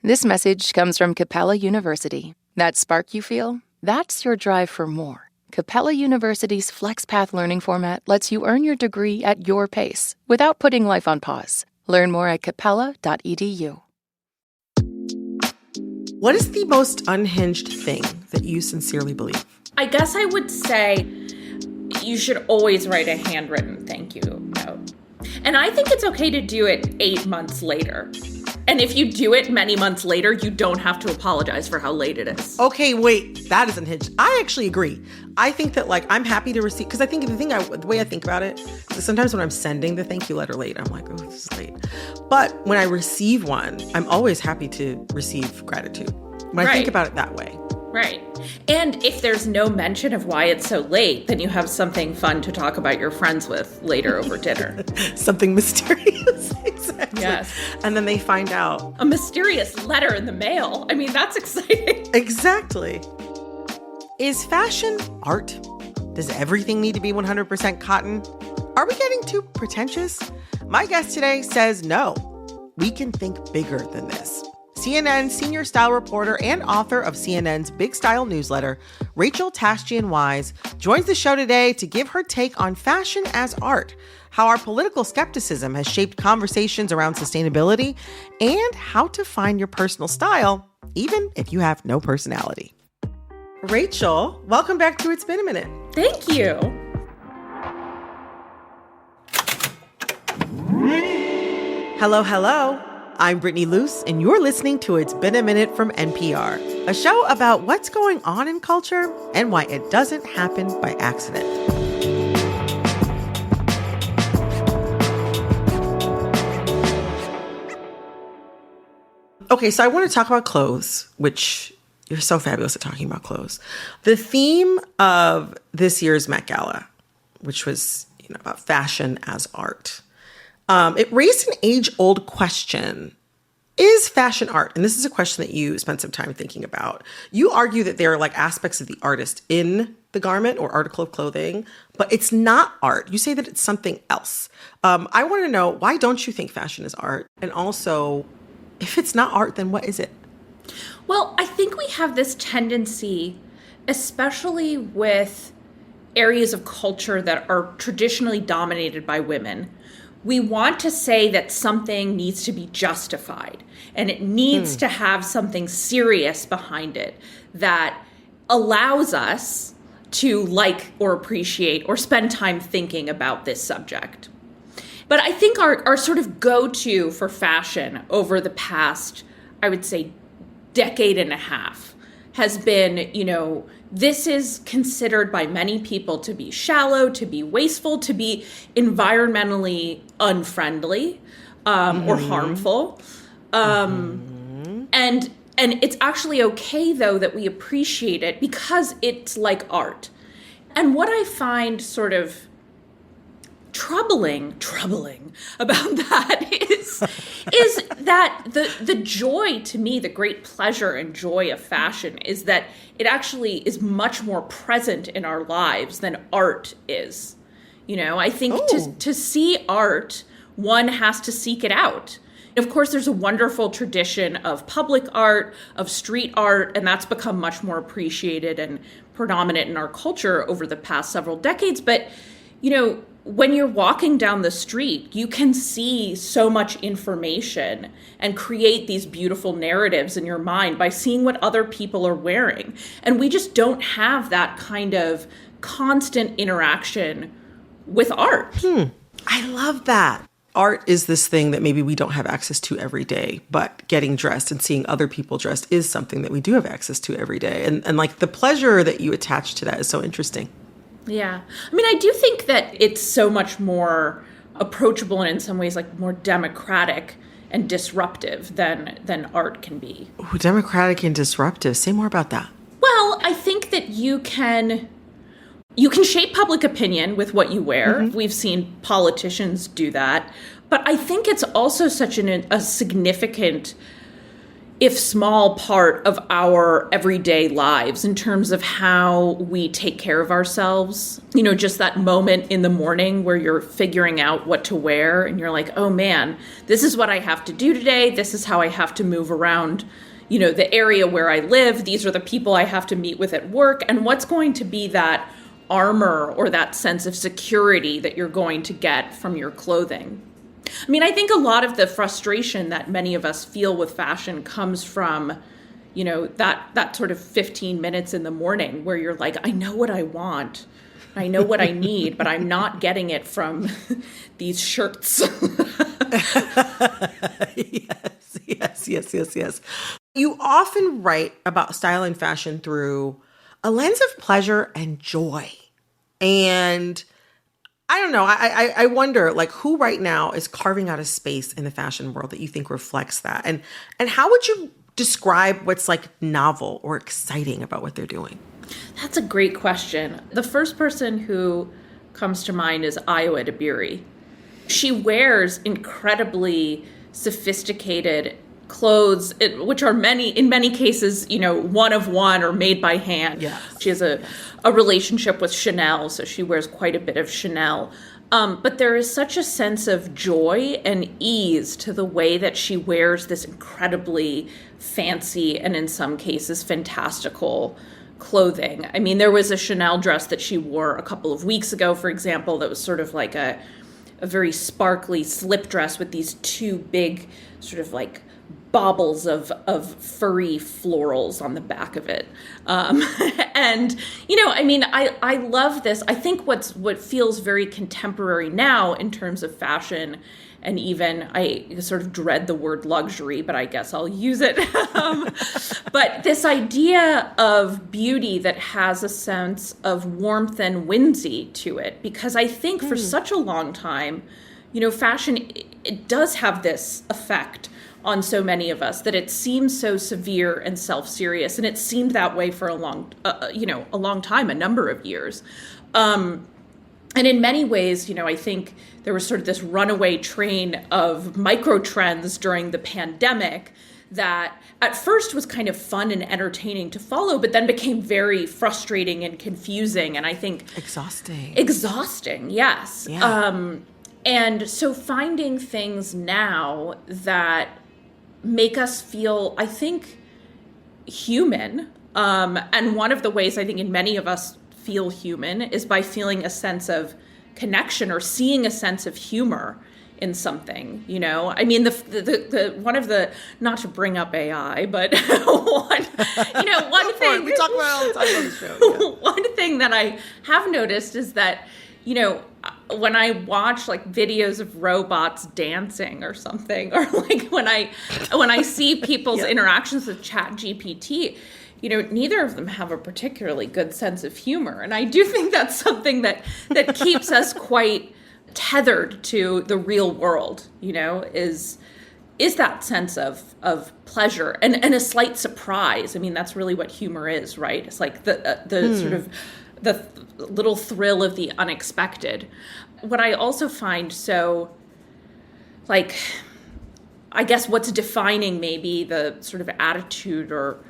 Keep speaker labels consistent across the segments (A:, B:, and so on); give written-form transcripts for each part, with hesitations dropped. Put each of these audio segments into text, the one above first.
A: This message comes from Capella University. That spark you feel, that's your drive for more. Capella University's FlexPath learning format lets you earn your degree at your pace without putting life on pause. Learn more at capella.edu.
B: What is the most unhinged thing that you sincerely believe?
C: I guess I would say you should always write a handwritten thank you note. And I think it's okay to do it 8 months later. And if you do it many months later, you don't have to apologize for how late it is.
B: Okay, wait, that is unhinged. I actually agree. I think that I'm happy to receive, because I think the way I think about it is sometimes when I'm sending the thank you letter late, I'm like, oh, this is late. But when I receive one, I'm always happy to receive gratitude. When I think about it that way.
C: Right. And if there's no mention of why it's so late, then you have something fun to talk about your friends with later over dinner.
B: Something mysterious. Exactly.
C: Yes.
B: And then they find out.
C: A mysterious letter in the mail. I mean, that's exciting.
B: Exactly. Is fashion art? Does everything need to be 100% cotton? Are we getting too pretentious? My guest today says no. We can think bigger than this. CNN senior style reporter and author of CNN's Big Style newsletter, Rachel Tashjian-Wise, joins the show today to give her take on fashion as art, how our political skepticism has shaped conversations around sustainability, and how to find your personal style, even if you have no personality. Rachel, welcome back to It's Been a Minute.
C: Thank you.
B: Hello, hello. I'm Brittany Luce, and you're listening to It's Been a Minute from NPR, a show about what's going on in culture and why it doesn't happen by accident. Okay, so I want to talk about clothes, which you're so fabulous at talking about clothes. The theme of this year's Met Gala, which was, about fashion as art. It raised an age-old question. Is fashion art? And this is a question that you spent some time thinking about. You argue that there are aspects of the artist in the garment or article of clothing, but it's not art. You say that it's something else. I want to know, why don't you think fashion is art? And also, if it's not art, then what is it?
C: Well, I think we have this tendency, especially with areas of culture that are traditionally dominated by women. We want to say that something needs to be justified and it needs to have something serious behind it that allows us to like or appreciate or spend time thinking about this subject. But I think our sort of go-to for fashion over the past, I would say, decade and a half has been, this is considered by many people to be shallow, to be wasteful, to be environmentally unfriendly or harmful. And it's actually okay, though, that we appreciate it because it's like art. And what I find sort of troubling about that is that the joy, to me, the great pleasure and joy of fashion is that it actually is much more present in our lives than art is. I think to see art, one has to seek it out. Of course, there's a wonderful tradition of public art, of street art, and that's become much more appreciated and predominant in our culture over the past several decades. But, when you're walking down the street, you can see so much information and create these beautiful narratives in your mind by seeing what other people are wearing. And we just don't have that kind of constant interaction with art.
B: I love that. Art is this thing that maybe we don't have access to every day, but getting dressed and seeing other people dressed is something that we do have access to every day. And the pleasure that you attach to that is so interesting.
C: Yeah. I mean, I do think that it's so much more approachable and in some ways more democratic and disruptive than art can be.
B: Ooh, democratic and disruptive. Say more about that.
C: Well, I think that you can shape public opinion with what you wear. We've seen politicians do that. But I think it's also such a significant if small, part of our everyday lives in terms of how we take care of ourselves. You know, just that moment in the morning where you're figuring out what to wear and you're like, oh man, this is what I have to do today. This is how I have to move around, you know, the area where I live. These are the people I have to meet with at work. And what's going to be that armor or that sense of security that you're going to get from your clothing? I mean, I think a lot of the frustration that many of us feel with fashion comes from, you know, that sort of 15 minutes in the morning where you're like, I know what I want, I know what I need, but I'm not getting it from these shirts.
B: Yes. You often write about style and fashion through a lens of pleasure and joy. And I don't know. I wonder, like, who right now is carving out a space in the fashion world that you think reflects that? And how would you describe what's like novel or exciting about what they're doing?
C: That's a great question. The first person who comes to mind is Iowa Dabiri. She wears incredibly sophisticated clothes, which are in many cases, you know, one of one or made by hand.
B: Yes.
C: She has a relationship with Chanel, so she wears quite a bit of Chanel. But there is such a sense of joy and ease to the way that she wears this incredibly fancy and in some cases fantastical clothing. I mean, there was a Chanel dress that she wore a couple of weeks ago, for example, that was sort of like a very sparkly slip dress with these two big sort of like baubles of furry florals on the back of it. And, you know, I mean, I love this. I think what feels very contemporary now in terms of fashion, and even I sort of dread the word luxury, but I guess I'll use it. But this idea of beauty that has a sense of warmth and whimsy to it, because I think for such a long time, you know, fashion, it does have this effect on so many of us that it seems so severe and self-serious, and it seemed that way for a long time, a number of years. And in many ways, you know, I think there was sort of this runaway train of micro trends during the pandemic that at first was kind of fun and entertaining to follow, but then became very frustrating and confusing, and I think exhausting, yes.
B: Yeah.
C: And so finding things now that make us feel, I think, human. And one of the ways I think in many of us feel human is by feeling a sense of connection or seeing a sense of humor in something, you know? I mean, the one of the, not to bring up AI, but one thing.
B: We talk about it all the time on the show. Yeah.
C: One thing that I have noticed is that, you know, when I watch like videos of robots dancing or something, or like when I see people's interactions with ChatGPT, you know, neither of them have a particularly good sense of humor. And I do think that's something that keeps us quite tethered to the real world, you know, is that sense of pleasure and a slight surprise. I mean, that's really what humor is, right? It's like the sort of the little thrill of the unexpected. What I also find so, like, I guess what's defining maybe the sort of attitude or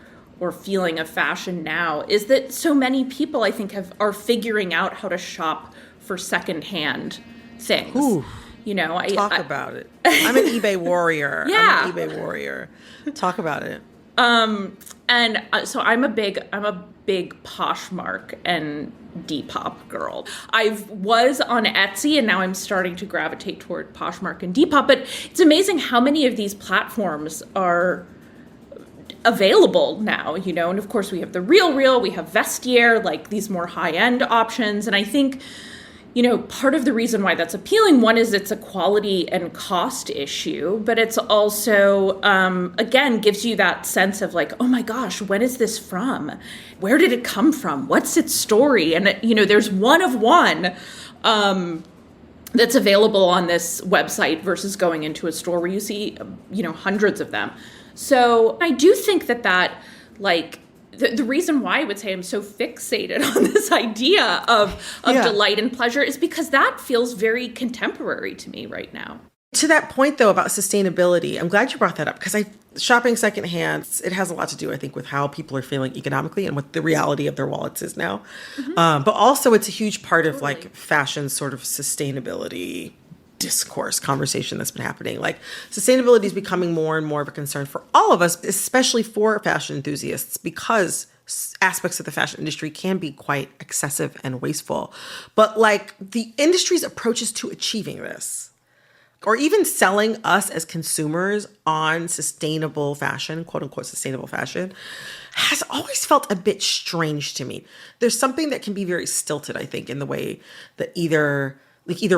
C: feeling of fashion now is that so many people, I think, are figuring out how to shop for secondhand things.
B: Ooh.
C: You know,
B: Talk about it. I'm an eBay warrior.
C: Yeah.
B: I'm an eBay warrior. Talk about it.
C: And so I'm a big Poshmark and Depop girl. I was on Etsy and now I'm starting to gravitate toward Poshmark and Depop, but it's amazing how many of these platforms are available now, you know, and of course we have the Real, we have Vestiaire, like these more high-end options, and I think, you know, part of the reason why that's appealing, one is it's a quality and cost issue, but it's also, again, gives you that sense of like, oh my gosh, when is this from? Where did it come from? What's its story? And, you know, there's one of one that's available on this website versus going into a store where you see, you know, hundreds of them. So I do think that like, the reason why I would say I'm so fixated on this idea of delight and pleasure is because that feels very contemporary to me right now.
B: To that point, though, about sustainability, I'm glad you brought that up because shopping secondhand, it has a lot to do, I think, with how people are feeling economically and what the reality of their wallets is now. But also, it's a huge part of like fashion sort of sustainability discourse conversation that's been happening. Like sustainability is becoming more and more of a concern for all of us, especially for fashion enthusiasts, because aspects of the fashion industry can be quite excessive and wasteful. But like the industry's approaches to achieving this, or even selling us as consumers on sustainable fashion, quote unquote sustainable fashion, has always felt a bit strange to me. There's something that can be very stilted, I think, in the way that either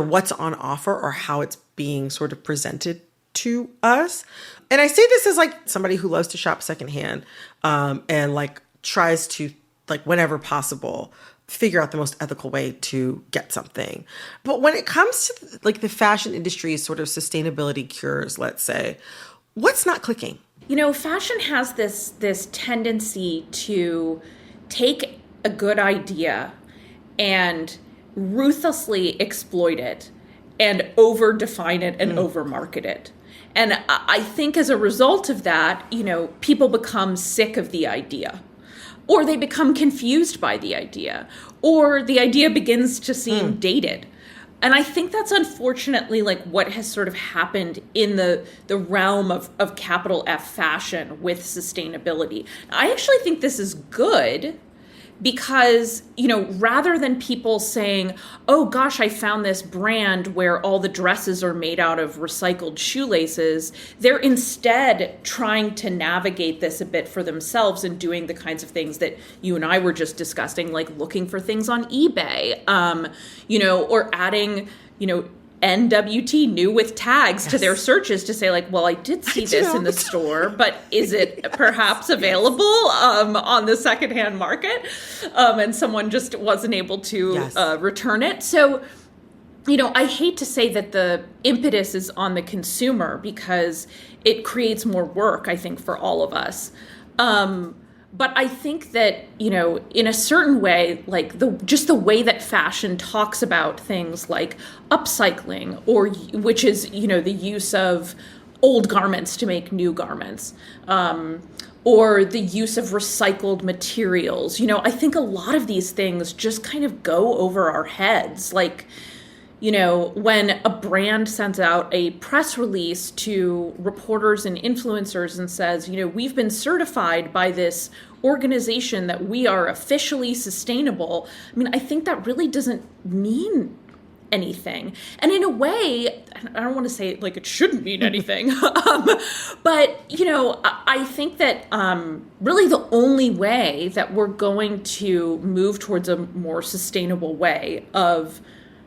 B: what's on offer or how it's being sort of presented to us. And I say this as like somebody who loves to shop secondhand, and like tries to, like whenever possible, figure out the most ethical way to get something. But when it comes to like the fashion industry's sort of sustainability cures, let's say, what's not clicking?
C: You know, fashion has this tendency to take a good idea and ruthlessly exploit it and over-define it and over-market it. And I think as a result of that, you know, people become sick of the idea. Or they become confused by the idea, or the idea begins to seem dated. And I think that's unfortunately like what has sort of happened in the realm of capital F fashion with sustainability. I actually think this is good because, you know, rather than people saying, oh gosh, I found this brand where all the dresses are made out of recycled shoelaces, they're instead trying to navigate this a bit for themselves and doing the kinds of things that you and I were just discussing, like looking for things on eBay, you know, or adding, you know, NWT, new with tags, to their searches to say like, well, I did see this in the store, but is it perhaps available on the secondhand market? And someone just wasn't able to return it. So, you know, I hate to say that the impetus is on the consumer because it creates more work, I think, for all of us. But I think that, you know, in a certain way, like just the way that fashion talks about things like upcycling, or which is, you know, the use of old garments to make new garments, or the use of recycled materials. You know, I think a lot of these things just kind of go over our heads. Like, you know, when a brand sends out a press release to reporters and influencers and says, you know, we've been certified by this organization that we are officially sustainable. I mean, I think that really doesn't mean anything. And in a way, I don't want to say like it shouldn't mean anything, but, you know, I think that really the only way that we're going to move towards a more sustainable way of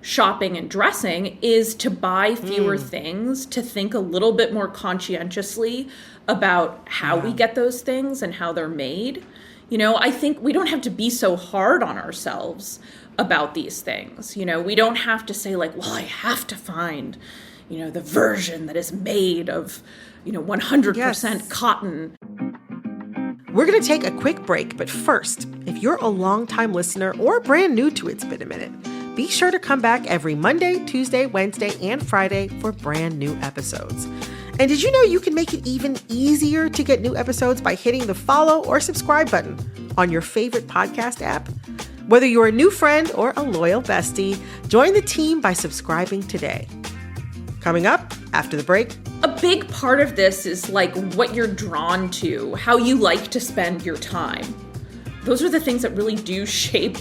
C: shopping and dressing is to buy fewer things, to think a little bit more conscientiously about how we get those things and how they're made. You know, I think we don't have to be so hard on ourselves about these things. You know, we don't have to say like, well, I have to find, you know, the version that is made of, you know, 100% cotton.
B: We're going to take a quick break, but first, if you're a longtime listener or brand new to It's Been a Minute, be sure to come back every Monday, Tuesday, Wednesday, and Friday for brand new episodes. And did you know you can make it even easier to get new episodes by hitting the follow or subscribe button on your favorite podcast app? Whether you're a new friend or a loyal bestie, join the team by subscribing today. Coming up after the break.
C: A big part of this is like what you're drawn to, how you like to spend your time. Those are the things that really do shape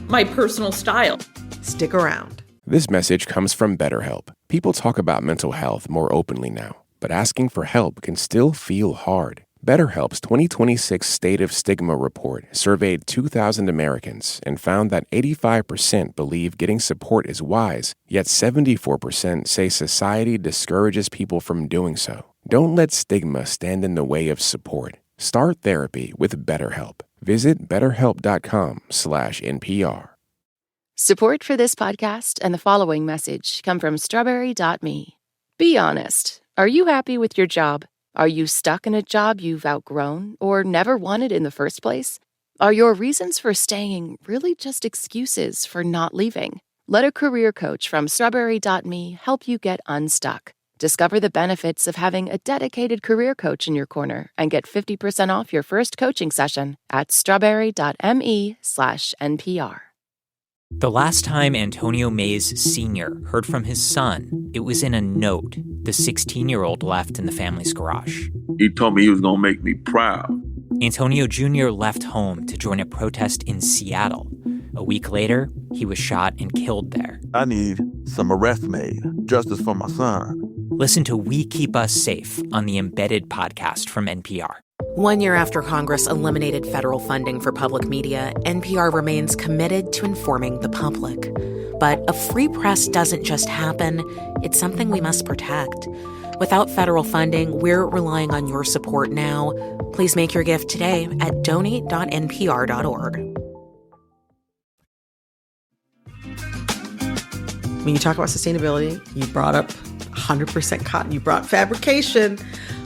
C: my personal style.
B: Stick around.
D: This message comes from BetterHelp. People talk about mental health more openly now, but asking for help can still feel hard. BetterHelp's 2026 State of Stigma report surveyed 2,000 Americans and found that 85% believe getting support is wise, yet 74% say society discourages people from doing so. Don't let stigma stand in the way of support. Start therapy with BetterHelp. Visit betterhelp.com/NPR.
A: Support for this podcast and the following message come from strawberry.me. Be honest. Are you happy with your job? Are you stuck in a job you've outgrown or never wanted in the first place? Are your reasons for staying really just excuses for not leaving? Let a career coach from strawberry.me help you get unstuck. Discover the benefits of having a dedicated career coach in your corner and get 50% off your first coaching session at strawberry.me/NPR.
E: The last time Antonio Mays Sr. heard from his son, it was in a note the 16-year-old left in the family's garage.
F: He told me he was going to make me proud.
E: Antonio Jr. left home to join a protest in Seattle. A week later, he was shot and killed there.
G: I need some arrests made, justice for my son.
E: Listen to We Keep Us Safe on the Embedded podcast from NPR.
H: 1 year after Congress eliminated federal funding for public media, NPR remains committed to informing the public. But a free press doesn't just happen. It's something we must protect. Without federal funding, we're relying on your support now. Please make your gift today at donate.npr.org.
B: When you talk about sustainability, you brought up 100% cotton. You brought fabrication.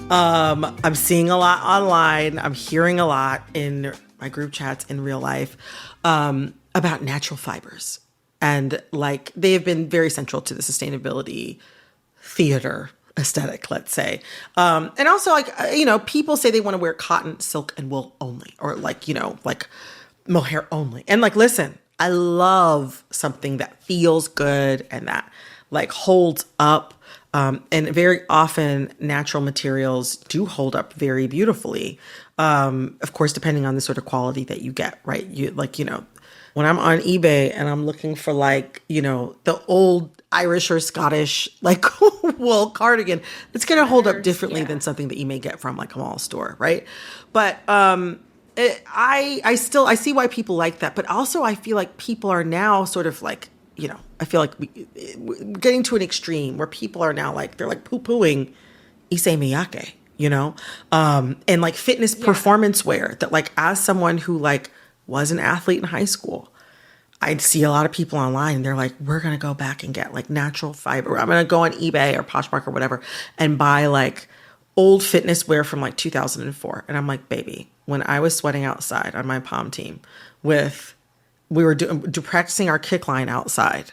B: I'm seeing a lot online. I'm hearing a lot in my group chats in real life about natural fibers. And like they have been very central to the sustainability theater aesthetic, let's say. And also like, people say they want to wear cotton, silk, and wool only, or like mohair only. And like, listen, I love something that feels good and that like holds up. And very often natural materials do hold up very beautifully. Of course, depending on the sort of quality that you get, right? When I'm on eBay and I'm looking for the old Irish or Scottish wool cardigan, it's going to hold up differently than something that you may get from like a mall store, right? But I see why people like that, but also I feel like people are now sort of like, I feel like we're getting to an extreme where people are now they're poo-pooing Issey Miyake, and like fitness performance wear that like as someone who was an athlete in high school, I'd see a lot of people online and they're like, we're going to go back and get like natural fiber. I'm going to go on eBay or Poshmark or whatever and buy like old fitness wear from like 2004. And I'm like, baby, when I was sweating outside on my pom team we were practicing our kick line outside,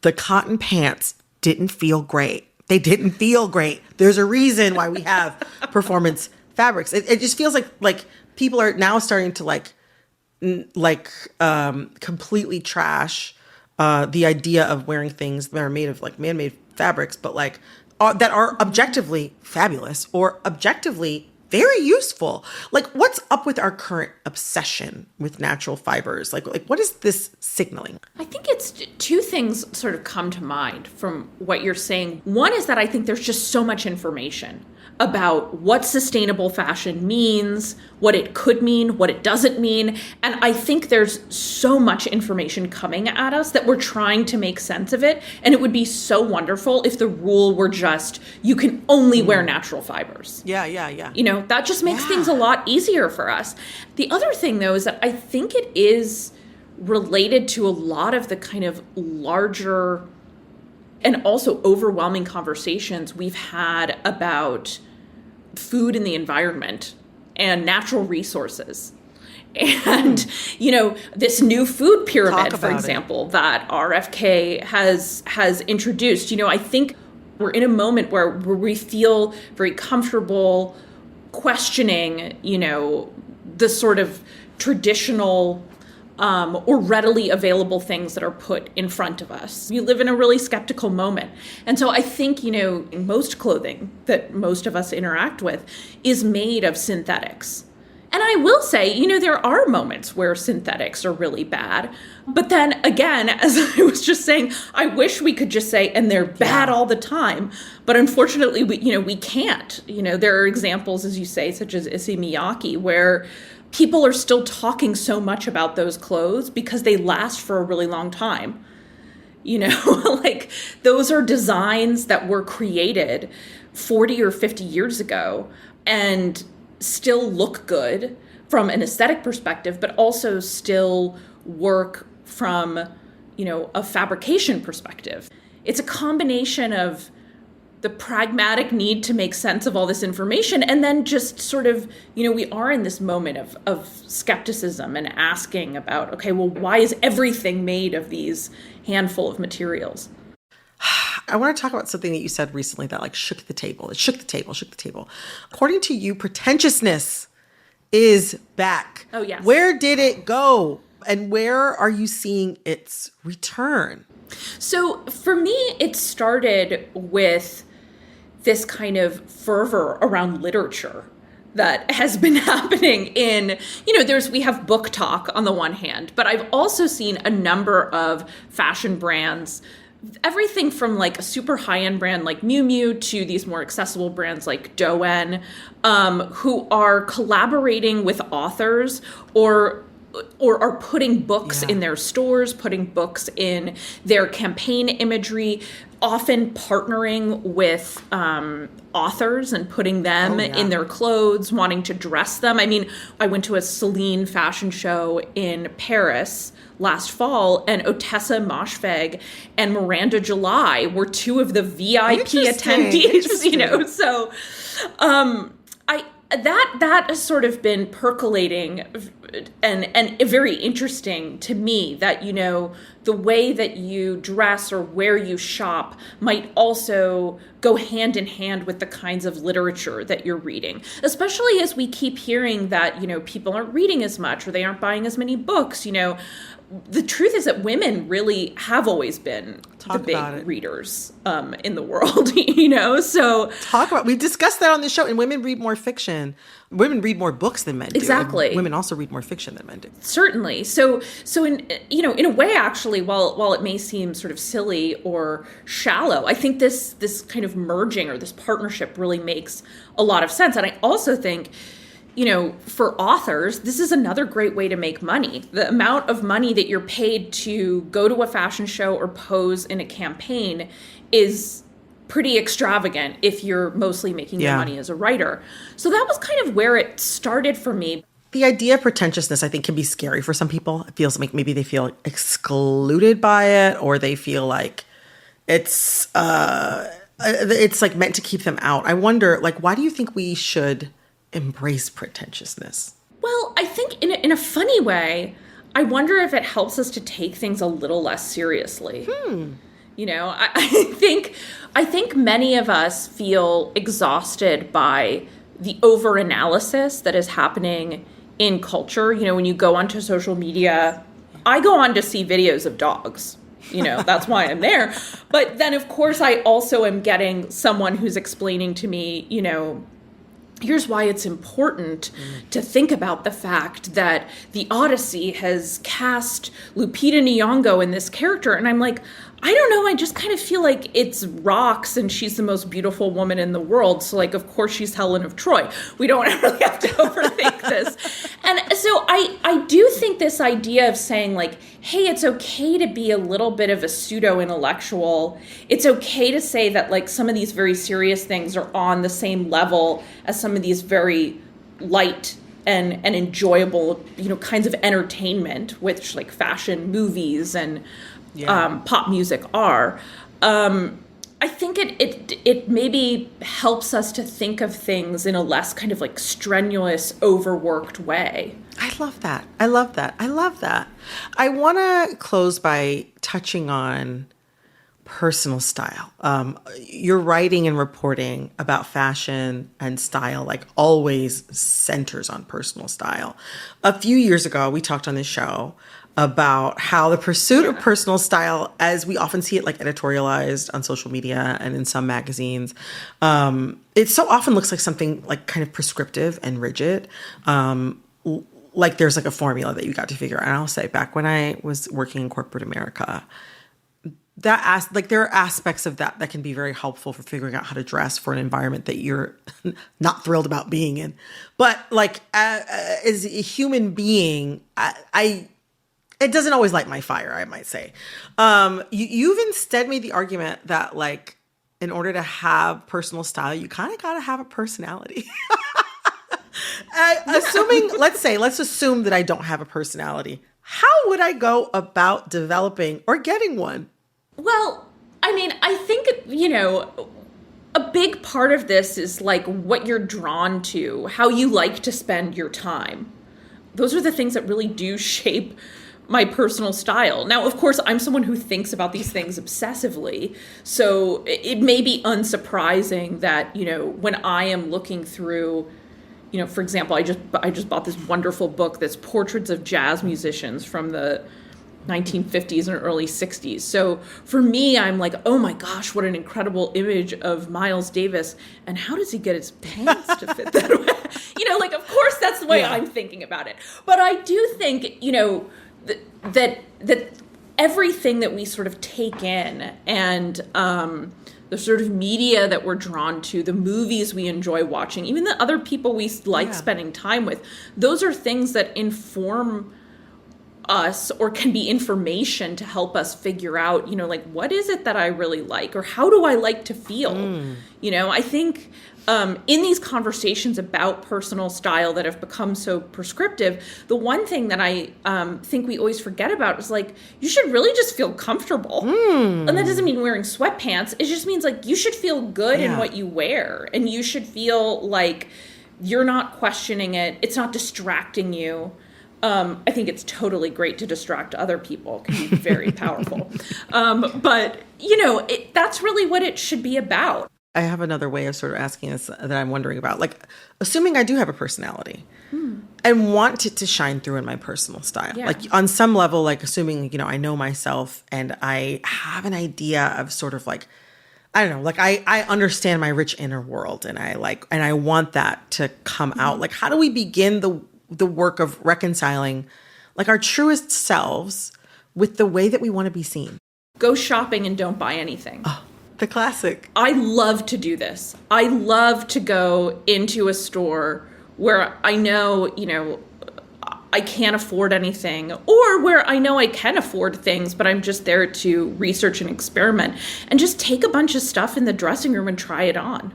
B: the cotton pants didn't feel great. They didn't feel great. There's a reason why we have performance fabrics. It just feels like people are now starting to completely trash the idea of wearing things that are made of like man-made fabrics, but that are objectively fabulous or objectively very useful. Like, what's up with our current obsession with natural fibers? Like what is this signaling?
C: I think it's two things sort of come to mind from what you're saying. One is that I think there's just so much information about what sustainable fashion means, what it could mean, what it doesn't mean. And I think there's so much information coming at us that we're trying to make sense of it. And it would be so wonderful if the rule were just, you can only wear natural fibers.
B: Yeah.
C: That just makes things a lot easier for us. The other thing, though, is that I think it is related to a lot of the kind of larger and also overwhelming conversations we've had about food and the environment and natural resources. And, this new food pyramid, for example, that RFK has introduced, I think we're in a moment where we feel very comfortable questioning, the sort of traditional or readily available things that are put in front of us. We live in a really skeptical moment. And so I think, most clothing that most of us interact with is made of synthetics. And I will say, there are moments where synthetics are really bad. But then again, as I was just saying, I wish we could just say, and they're bad all the time. But unfortunately, we can't. There are examples, as you say, such as Issey Miyake, where people are still talking so much about those clothes because they last for a really long time. Those are designs that were created 40 or 50 years ago and still look good from an aesthetic perspective, but also still work from, a fabrication perspective. It's a combination of the pragmatic need to make sense of all this information, and then just sort of, we are in this moment of skepticism and asking about, okay, well, why is everything made of these handful of materials?
B: I want to talk about something that you said recently that like shook the table. It shook the table. According to you, pretentiousness is back.
C: Oh, yes.
B: Where did it go? And where are you seeing its return?
C: So for me, it started with this kind of fervor around literature that has been happening in, we have book talk on the one hand, but I've also seen a number of fashion brands, everything from like a super high-end brand like Miu Miu to these more accessible brands like Doen, who are collaborating with authors or are putting books in their stores, putting books in their campaign imagery, often partnering with authors and putting them in their clothes, wanting to dress them. I mean, I went to a Celine fashion show in Paris last fall, and Otessa Moshfegh and Miranda July were two of the VIP attendees, So that has sort of been percolating and very interesting to me that, the way that you dress or where you shop might also go hand in hand with the kinds of literature that you're reading, especially as we keep hearing that, people aren't reading as much or they aren't buying as many books. The truth is that women really have always been the big readers in the world, so
B: we've discussed that on the show, and women read more fiction. Women read more books than men do.
C: Exactly.
B: And women also read more fiction than men do.
C: Certainly. So in a way, actually, while it may seem sort of silly or shallow, I think this kind of merging or this partnership really makes a lot of sense. And I also think, for authors, this is another great way to make money. The amount of money that you're paid to go to a fashion show or pose in a campaign is pretty extravagant if you're mostly making your money as a writer. So that was kind of where it started for me.
B: The idea of pretentiousness, I think, can be scary for some people. It feels like maybe they feel excluded by it, or they feel like it's like meant to keep them out. I wonder, like, why do you think we should embrace pretentiousness?
C: Well, I think in a funny way, I wonder if it helps us to take things a little less seriously. I think many of us feel exhausted by the over-analysis that is happening in culture. When you go onto social media, I go on to see videos of dogs. That's why I'm there. But then, of course, I also am getting someone who's explaining to me, here's why it's important to think about the fact that the Odyssey has cast Lupita Nyong'o in this character. And I'm like, I don't know. I just kind of feel like it's rocks and she's the most beautiful woman in the world. So, like, of course, she's Helen of Troy. We don't really have to overthink this. And so I do think this idea of saying, like, hey, it's okay to be a little bit of a pseudo-intellectual. It's okay to say that, like, some of these very serious things are on the same level as some of these very light and enjoyable, kinds of entertainment, which, like, fashion, movies, and pop music are. I think it maybe helps us to think of things in a less kind of like strenuous, overworked way.
B: I love that. I want to close by touching on personal style. Your writing and reporting about fashion and style, like, always centers on personal style. A few years ago, we talked on this show about how the pursuit of personal style, as we often see it like editorialized on social media and in some magazines, it so often looks like something like kind of prescriptive and rigid. Like there's like a formula that you got to figure out. And I'll say, back when I was working in corporate America, there are aspects of that can be very helpful for figuring out how to dress for an environment that you're not thrilled about being in. But like as a human being, it doesn't always light my fire, I might say. You've instead made the argument that, like, in order to have personal style, you kind of got to have a personality. Let's assume that I don't have a personality. How would I go about developing or getting one?
C: Well, I mean, I think, a big part of this is like what you're drawn to, how you like to spend your time. Those are the things that really do shape my personal style. Now, of course, I'm someone who thinks about these things obsessively. So it may be unsurprising that, when I am looking through, for example, I just bought this wonderful book that's portraits of jazz musicians from the 1950s and early 60s. So for me, I'm like, oh my gosh, what an incredible image of Miles Davis. And how does he get his pants to fit that way? Of course, that's the way I'm thinking about it. But I do think, that everything that we sort of take in and the sort of media that we're drawn to, the movies we enjoy watching, even the other people we like spending time with, those are things that inform us or can be information to help us figure out, what is it that I really like, or how do I like to feel? I think in these conversations about personal style that have become so prescriptive, the one thing that I think we always forget about is you should really just feel comfortable. And that doesn't mean wearing sweatpants. It just means you should feel good in what you wear, and you should feel like you're not questioning it. It's not distracting you. I think it's totally great to distract other people. It can be very powerful. But, that's really what it should be about.
B: I have another way of sort of asking this that I'm wondering about. Assuming I do have a personality and want it to shine through in my personal style.
C: Yeah.
B: On some level, assuming, I know myself and I have an idea of sort of I don't know, I understand my rich inner world and I want that to come out. How do we begin the work of reconciling our truest selves with the way that we want to be seen?
C: Go shopping and don't buy anything.
B: Oh, the classic.
C: I love to do this. I love to go into a store where I know, I can't afford anything, or where I know I can afford things, but I'm just there to research and experiment, and just take a bunch of stuff in the dressing room and try it on.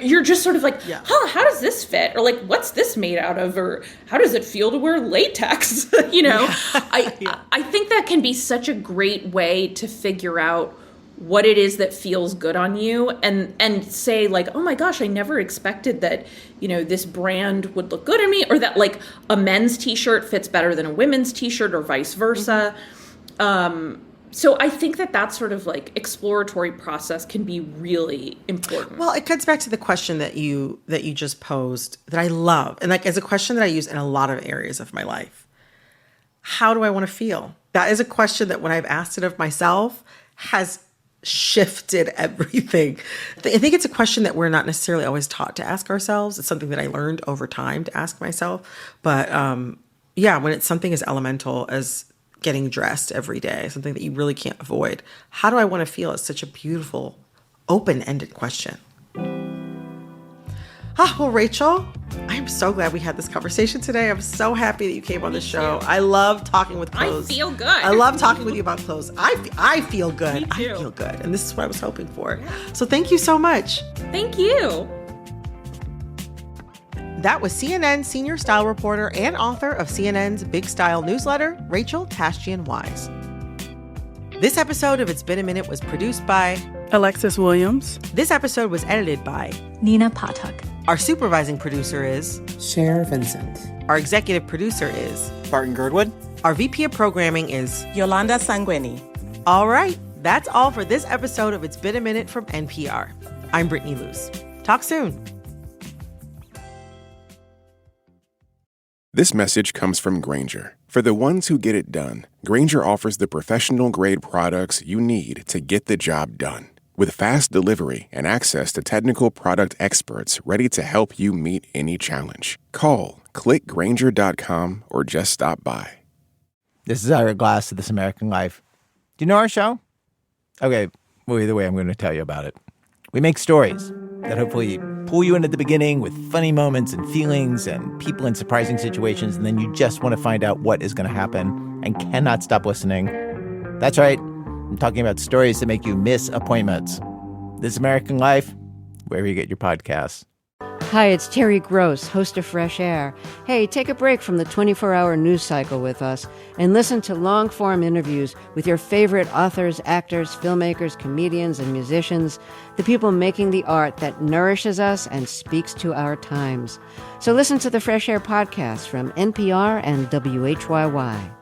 C: You're just sort of how does this fit? Or what's this made out of? Or how does it feel to wear latex? I think that can be such a great way to figure out what it is that feels good on you, and say oh my gosh, I never expected that, this brand would look good on me, or that a men's t-shirt fits better than a women's t-shirt, or vice versa. So I think that sort of exploratory process can be really important.
B: Well, it cuts back to the question that you just posed that I love. And as a question that I use in a lot of areas of my life. How do I want to feel? That is a question that when I've asked it of myself has shifted everything. I think it's a question that we're not necessarily always taught to ask ourselves. It's something that I learned over time to ask myself. But when it's something as elemental as getting dressed every day, something that you really can't avoid. How do I want to feel? It's such a beautiful, open-ended question. Well, Rachel, I'm so glad we had this conversation today. I'm so happy that you came on the show. I love talking with clothes.
C: I feel good.
B: I love talking with you about clothes. I feel good.
C: Me too.
B: I feel good. And this is what I was hoping for. Yeah. So thank you so much.
C: Thank you.
B: That was CNN senior style reporter and author of CNN's Big Style newsletter, Rachel Tashjian-Wise. This episode of It's Been a Minute was produced by
I: Alexis Williams.
B: This episode was edited by
J: Nina Patak.
B: Our supervising producer is
K: Cher Vincent.
B: Our executive producer is
K: Barton Girdwood.
B: Our VP of programming is
I: Yolanda Sanguini.
B: All right, that's all for this episode of It's Been a Minute from NPR. I'm Brittany Luce. Talk soon.
D: This message comes from Grainger. For the ones who get it done, Grainger offers the professional-grade products you need to get the job done. With fast delivery and access to technical product experts ready to help you meet any challenge. Call, click Grainger.com, or just stop by.
L: This is Ira Glass of This American Life. Do you know our show? Okay, well, either way, I'm going to tell you about it. We make stories that hopefully pull you in at the beginning with funny moments and feelings and people in surprising situations, and then you just want to find out what is going to happen and cannot stop listening. That's right. I'm talking about stories that make you miss appointments. This American Life, wherever you get your podcasts.
M: Hi, it's Terry Gross, host of Fresh Air. Hey, take a break from the 24-hour news cycle with us and listen to long-form interviews with your favorite authors, actors, filmmakers, comedians, and musicians, the people making the art that nourishes us and speaks to our times. So listen to the Fresh Air podcast from NPR and WHYY.